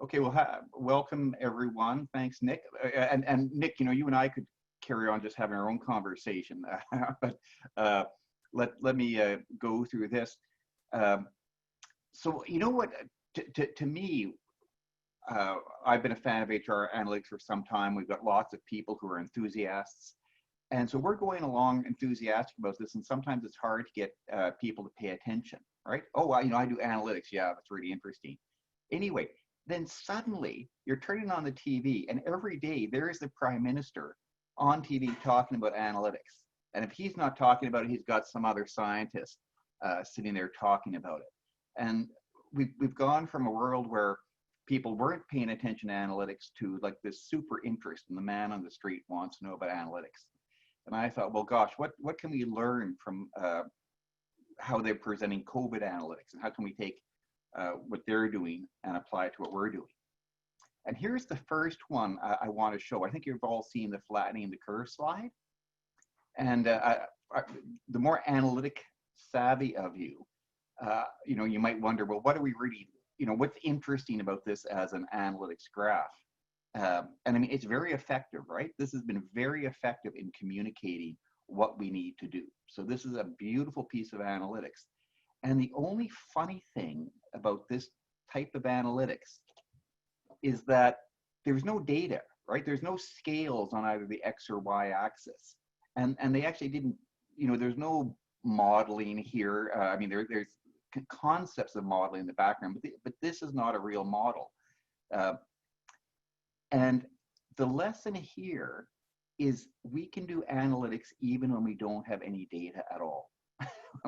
Okay, well, welcome everyone. Thanks, Nick. And Nick, you and I could carry on just having our own conversation, but let me go through this. Um, so you know what? To me, I've been a fan of HR analytics for some time. We've got lots of people who are enthusiasts, and so we're going along enthusiastic about this. And sometimes it's hard to get people to pay attention, right? Oh, well, I do analytics. Yeah, that's really interesting. Anyway, then suddenly you're turning on the TV, and every day there is the Prime Minister on TV talking about analytics. And if he's not talking about it, he's got some other scientist sitting there talking about it. And we've gone from a world where people weren't paying attention to analytics to like this super interest, and the man on the street wants to know about analytics. And I thought, well, gosh, what can we learn from how they're presenting COVID analytics, and how can we take what they're doing and apply it to what we're doing? And here's the first one I want to show. I think you've all seen the flattening the curve slide. And the more analytic savvy of you, you might wonder, well, what are we really, what's interesting about this as an analytics graph? And I mean, it's very effective, right? This has been very effective in communicating what we need to do. So this is a beautiful piece of analytics. And the only funny thing about this type of analytics is that there's no data, right? There's no scales on either the X or Y axis. And they actually didn't, there's no modeling here. I mean, there's concepts of modeling in the background, but this is not a real model. And the lesson here is we can do analytics even when we don't have any data at all.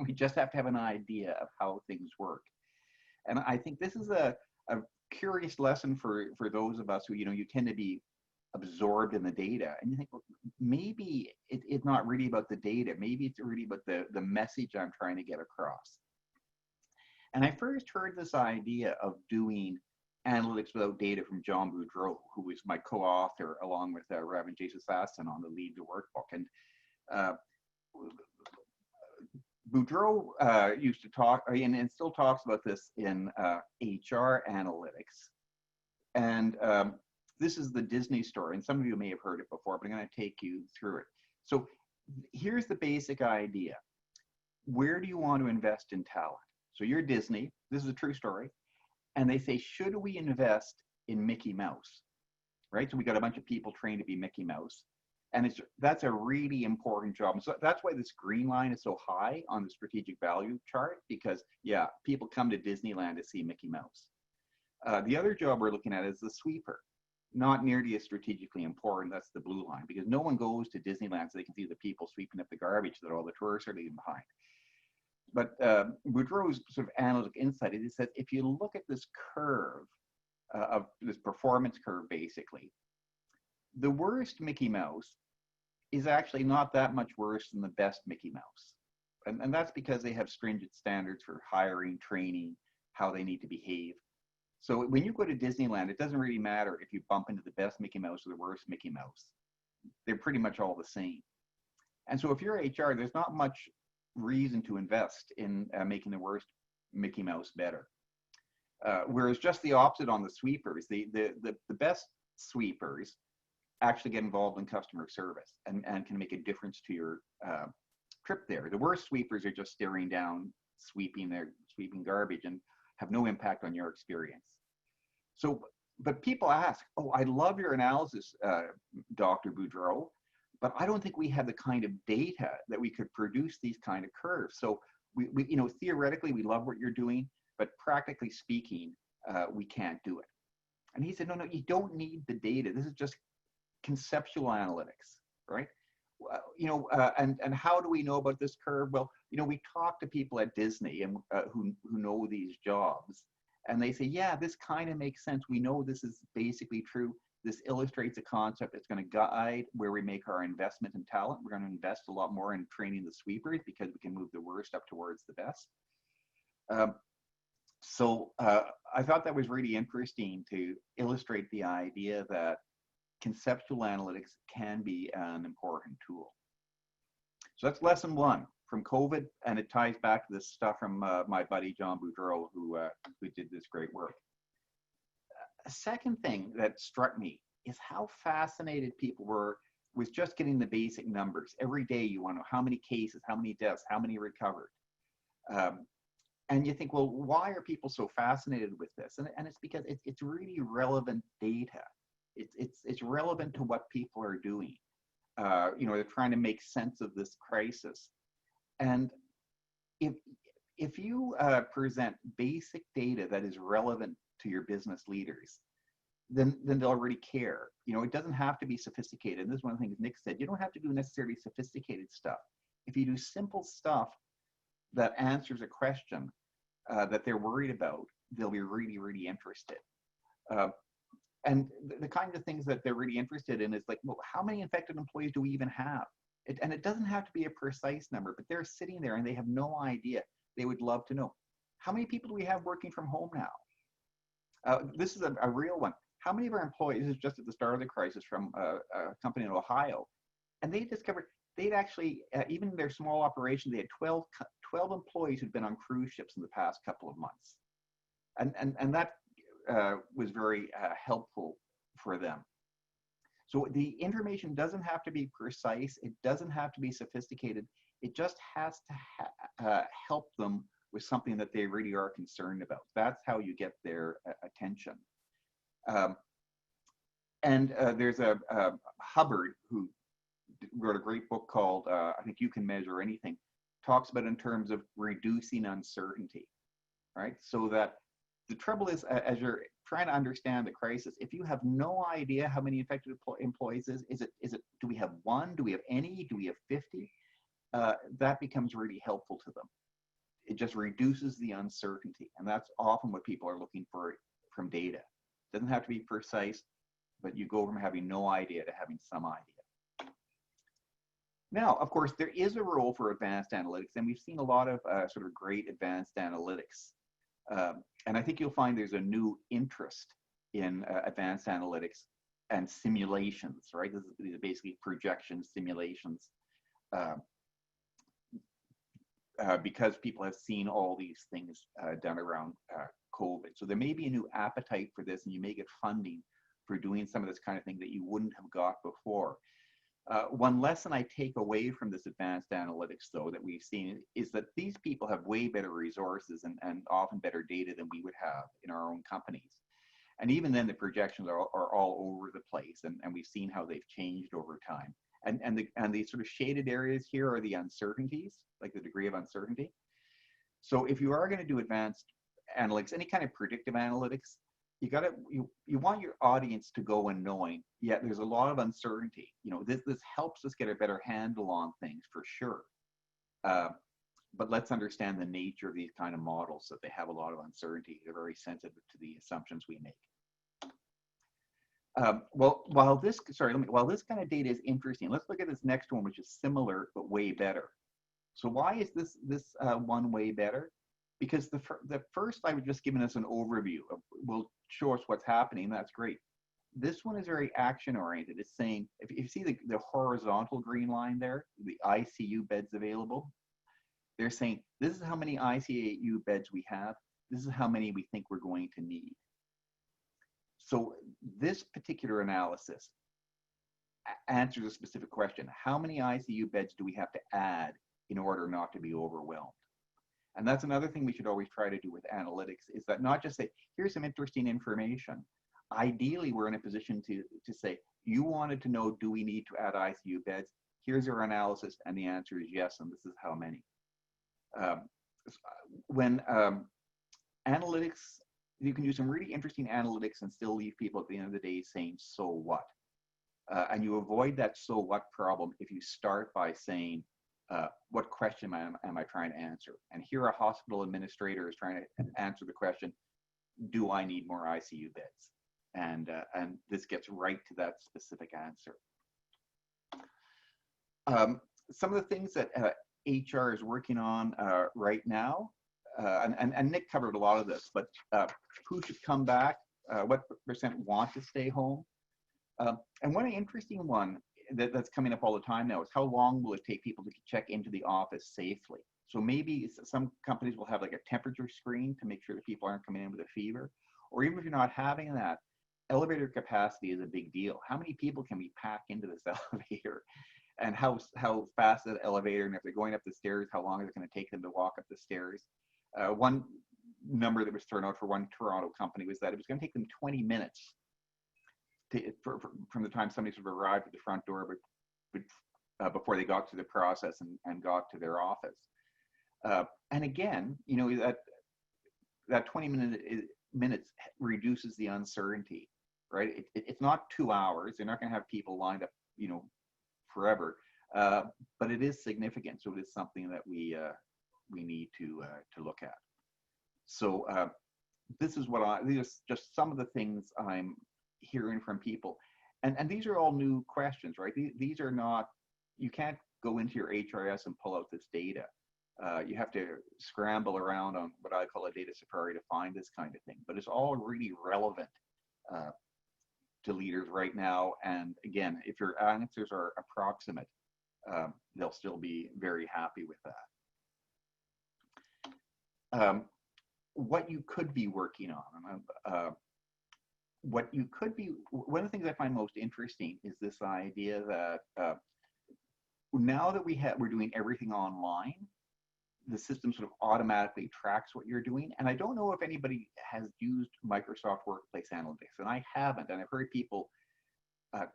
We just have to have an idea of how things work. And I think this is a curious lesson for those of us who, you tend to be absorbed in the data. And you think, well, maybe it's not really about the data. Maybe it's really about the message I'm trying to get across. And I first heard this idea of doing analytics without data from John Boudreau, who was my co-author along with Reverend Jason Sasson on the Lead the Workbook. And Boudreau used to talk, and still talks about this in HR analytics. And this is the Disney story, and some of you may have heard it before, but I'm going to take you through it. So here's the basic idea. Where do you want to invest in talent? So you're Disney, this is a true story, and they say, should we invest in Mickey Mouse? Right? So we got a bunch of people trained to be Mickey Mouse. And that's a really important job. And so that's why this green line is so high on the strategic value chart, because yeah, people come to Disneyland to see Mickey Mouse. The other job we're looking at is the sweeper. Not nearly as strategically important. That's the blue line, because no one goes to Disneyland so they can see the people sweeping up the garbage that all the tourists are leaving behind. But Boudreau's sort of analytic insight is that if you look at this curve, of this performance curve, basically, the worst Mickey Mouse is actually not that much worse than the best Mickey Mouse. And that's because they have stringent standards for hiring, training, how they need to behave. So when you go to Disneyland, it doesn't really matter if you bump into the best Mickey Mouse or the worst Mickey Mouse. They're pretty much all the same. And so if you're HR, there's not much reason to invest in making the worst Mickey Mouse better. Whereas just the opposite on the sweepers, the best sweepers actually get involved in customer service and can make a difference to your trip there. The worst sweepers are just staring down, sweeping garbage and have no impact on your experience. So, but people ask, oh, I love your analysis, Dr. Boudreau, but I don't think we have the kind of data that we could produce these kind of curves. So we theoretically, we love what you're doing, but practically speaking, we can't do it. And he said, no, you don't need the data. This is just conceptual analytics, right? And how do we know about this curve? Well, we talk to people at Disney and who know these jobs, and they say, yeah, this kind of makes sense. We know this is basically true. This illustrates a concept that's going to guide where we make our investment in talent. We're going to invest a lot more in training the sweepers because we can move the worst up towards the best. So I thought that was really interesting to illustrate the idea that conceptual analytics can be an important tool. So that's lesson one from COVID, and it ties back to this stuff from my buddy John Boudreau, who did this great work. A second thing that struck me is how fascinated people were with just getting the basic numbers. Every day you want to know how many cases, how many deaths, how many recovered. Um, and you think, well, why are people so fascinated with this? And it's because it's really relevant data. It's relevant to what people are doing. They're trying to make sense of this crisis. And if if you present basic data that is relevant to your business leaders, then they'll already care. It doesn't have to be sophisticated. And this is one of the things Nick said. You don't have to do necessarily sophisticated stuff. If you do simple stuff that answers a question that they're worried about, they'll be really, really interested. And the kind of things that they're really interested in is like, well, how many infected employees do we even have? And it doesn't have to be a precise number, but they're sitting there and they have no idea. They would love to know. How many people do we have working from home now? This is a real one. How many of our employees, this is just at the start of the crisis from a company in Ohio, and they discovered they'd actually, even in their small operation, they had 12 employees who'd been on cruise ships in the past couple of months. And that was very helpful for them. So the information doesn't have to be precise. It doesn't have to be sophisticated. It just has to help them with something that they really are concerned about. That's how you get their attention. There's a Hubbard who wrote a great book called, I think You Can Measure Anything, talks about in terms of reducing uncertainty, right? So that the trouble is, as you're trying to understand the crisis, if you have no idea how many infected employees is it, do we have one? Do we have any? Do we have 50? That becomes really helpful to them. It just reduces the uncertainty. And that's often what people are looking for from data. It doesn't have to be precise, but you go from having no idea to having some idea. Now, of course, there is a role for advanced analytics, and we've seen a lot of sort of great advanced analytics. And I think you'll find there's a new interest in advanced analytics and simulations, right? These are basically projection simulations because people have seen all these things done around COVID. So there may be a new appetite for this, and you may get funding for doing some of this kind of thing that you wouldn't have got before. One lesson I take away from this advanced analytics, though, that we've seen is that these people have way better resources and often better data than we would have in our own companies. And even then, the projections are all over the place, and we've seen how they've changed over time. And the sort of shaded areas here are the uncertainties, like the degree of uncertainty. So if you are going to do advanced analytics, any kind of predictive analytics, you want your audience to go in knowing, yeah, there's a lot of uncertainty. This helps us get a better handle on things for sure. But let's understand the nature of these kind of models, that they have a lot of uncertainty. They're very sensitive to the assumptions we make. While this kind of data is interesting, let's look at this next one, which is similar but way better. So why is this one way better? Because the first slide was just giving us an overview will show us what's happening. That's great. This one is very action oriented. It's saying, if you see the horizontal green line there, the ICU beds available, they're saying this is how many ICU beds we have. This is how many we think we're going to need. So this particular analysis answers a specific question. How many ICU beds do we have to add in order not to be overwhelmed? And that's another thing we should always try to do with analytics, is that not just say, here's some interesting information. Ideally, we're in a position to say, you wanted to know, do we need to add ICU beds? Here's our analysis, and the answer is yes, and this is how many. When analytics, you can do some really interesting analytics and still leave people at the end of the day saying, so what? And you avoid that so what problem if you start by saying, what question am I trying to answer? And here a hospital administrator is trying to answer the question, do I need more ICU beds? And this gets right to that specific answer. Some of the things that HR is working on right now, and Nick covered a lot of this, but who should come back? What % want to stay home? And one interesting one that's coming up all the time now is how long will it take people to check into the office safely? So maybe some companies will have like a temperature screen to make sure that people aren't coming in with a fever. Or even if you're not having that, elevator capacity is a big deal. How many people can we pack into this elevator? And how fast is the elevator? And if they're going up the stairs, how long is it going to take them to walk up the stairs? One number that was thrown out for one Toronto company was that it was going to take them 20 minutes from the time somebody sort of arrived at the front door, before they got through the process and got to their office. And again, you know, that 20 minutes reduces the uncertainty, right? It's not 2 hours. They're not going to have people lined up, you know, forever, but it is significant. So it is something that we need to look at. So this is these are just some of the things I'm hearing from people, and these are all new questions, right? These are not, you can't go into your HRS and pull out this data. You have to scramble around on what I call a data safari to find this kind of thing, but it's all really relevant to leaders right now. And again, if your answers are approximate, they'll still be very happy with that. What you could be working on, one of the things I find most interesting is this idea that now that we're doing everything online, the system sort of automatically tracks what you're doing. And I don't know if anybody has used Microsoft Workplace Analytics, and I haven't, and I've heard people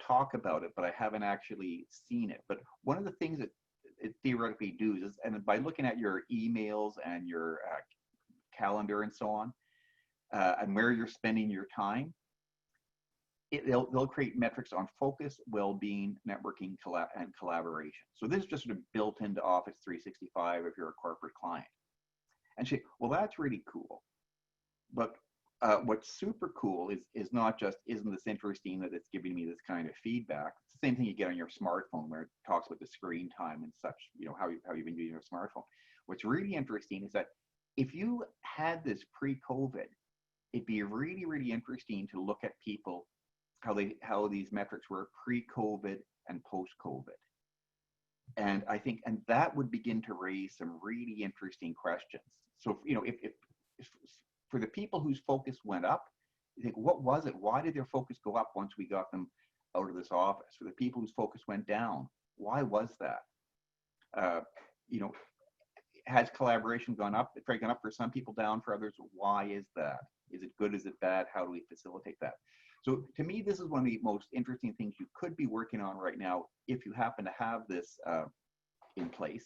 talk about it, but I haven't actually seen it. But one of the things that it theoretically does is, and by looking at your emails and your calendar and so on, and where you're spending your time, they'll create metrics on focus, well-being, networking, and collaboration. So this is just sort of built into Office 365 if you're a corporate client. And say, well, that's really cool. But what's super cool is not just, isn't this interesting that it's giving me this kind of feedback? It's the same thing you get on your smartphone where it talks about the screen time and such, you know, how you've been using your smartphone. What's really interesting is that if you had this pre-COVID, it'd be really, really interesting to look at people, how these metrics were pre-COVID and post-COVID. And I think, and that would begin to raise some really interesting questions. So, you know, if for the people whose focus went up, you think, what was it? Why did their focus go up once we got them out of this office? For the people whose focus went down, why was that? You know, has collaboration gone up? It's gone up for some people, down for others. Why is that? Is it good? Is it bad? How do we facilitate that? So to me, this is one of the most interesting things you could be working on right now if you happen to have this in place.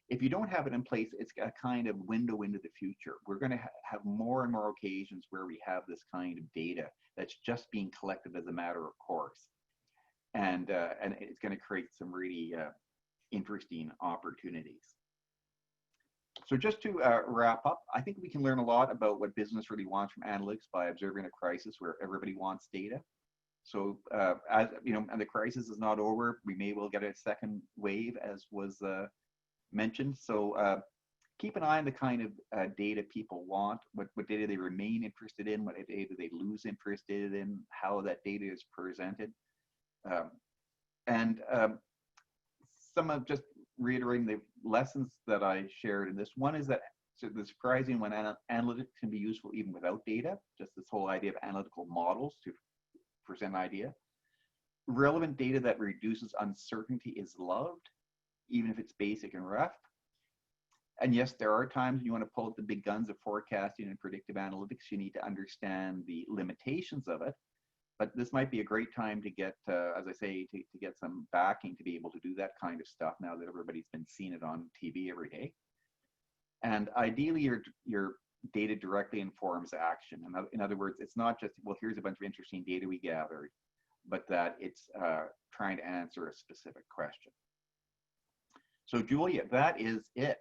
If you don't have it in place, it's a kind of window into the future. We're going to have more and more occasions where we have this kind of data that's just being collected as a matter of course. And it's going to create some really interesting opportunities. So just to wrap up, I think we can learn a lot about what business really wants from analytics by observing a crisis where everybody wants data. So as you know, and the crisis is not over. We may well get a second wave, as was mentioned. So keep an eye on the kind of data people want, what data they remain interested in, what data they lose interested in, how that data is presented. Some of just reiterating the lessons that I shared in this. One is that the surprising when analytics can be useful even without data, just this whole idea of analytical models to present an idea. Relevant data that reduces uncertainty is loved, even if it's basic and rough. And yes, there are times you want to pull out the big guns of forecasting and predictive analytics. You need to understand the limitations of it. But this might be a great time to get, as I say, to get some backing to be able to do that kind of stuff now that everybody's been seeing it on TV every day. And ideally, your data directly informs action. In other words, it's not just, well, here's a bunch of interesting data we gathered, but that it's trying to answer a specific question. So Julia, that is it.